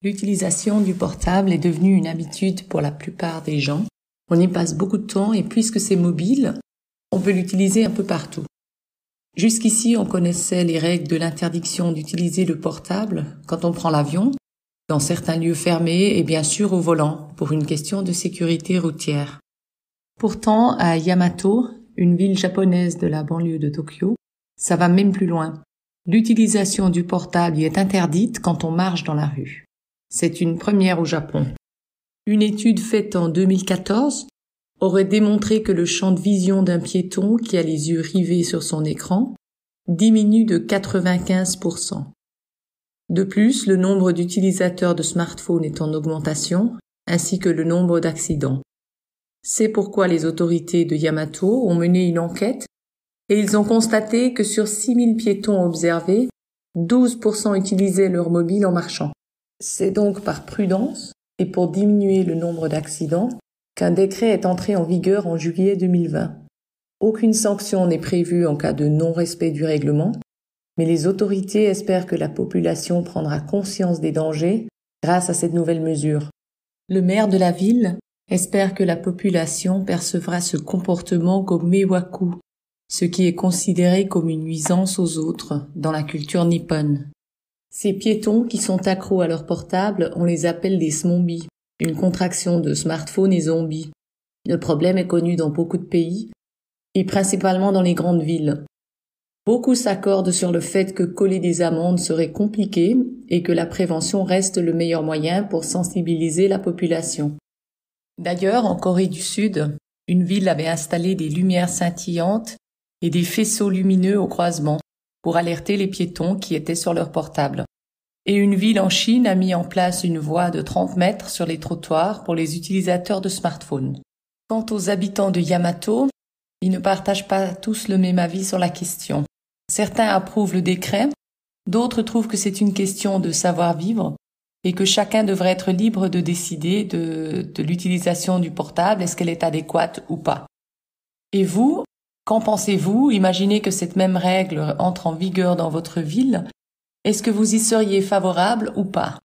L'utilisation du portable est devenue une habitude pour la plupart des gens. On y passe beaucoup de temps et puisque c'est mobile, on peut l'utiliser un peu partout. Jusqu'ici, on connaissait les règles de l'interdiction d'utiliser le portable quand on prend l'avion, dans certains lieux fermés et bien sûr au volant, pour une question de sécurité routière. Pourtant, à Yamato, une ville japonaise de la banlieue de Tokyo, ça va même plus loin. L'utilisation du portable y est interdite quand on marche dans la rue. C'est une première au Japon. Une étude faite en 2014 aurait démontré que le champ de vision d'un piéton qui a les yeux rivés sur son écran diminue de 95%. De plus, le nombre d'utilisateurs de smartphones est en augmentation, ainsi que le nombre d'accidents. C'est pourquoi les autorités de Yamato ont mené une enquête et ils ont constaté que sur 6000 piétons observés, 12% utilisaient leur mobile en marchant. C'est donc par prudence et pour diminuer le nombre d'accidents qu'un décret est entré en vigueur en juillet 2020. Aucune sanction n'est prévue en cas de non-respect du règlement, mais les autorités espèrent que la population prendra conscience des dangers grâce à cette nouvelle mesure. Le maire de la ville espère que la population percevra ce comportement comme mewaku, ce qui est considéré comme une nuisance aux autres dans la culture nippone. Ces piétons qui sont accros à leur portable, on les appelle des smombies, une contraction de smartphone et zombie. Le problème est connu dans beaucoup de pays, et principalement dans les grandes villes. Beaucoup s'accordent sur le fait que coller des amendes serait compliqué et que la prévention reste le meilleur moyen pour sensibiliser la population. D'ailleurs, en Corée du Sud, une ville avait installé des lumières scintillantes et des faisceaux lumineux au croisement pour alerter les piétons qui étaient sur leur portable. Et une ville en Chine a mis en place une voie de 30 mètres sur les trottoirs pour les utilisateurs de smartphones. Quant aux habitants de Yamato, ils ne partagent pas tous le même avis sur la question. Certains approuvent le décret, d'autres trouvent que c'est une question de savoir-vivre et que chacun devrait être libre de décider de l'utilisation du portable, est-ce qu'elle est adéquate ou pas. Et vous, qu'en pensez-vous? Imaginez que cette même règle entre en vigueur dans votre ville. Est-ce que vous y seriez favorable ou pas?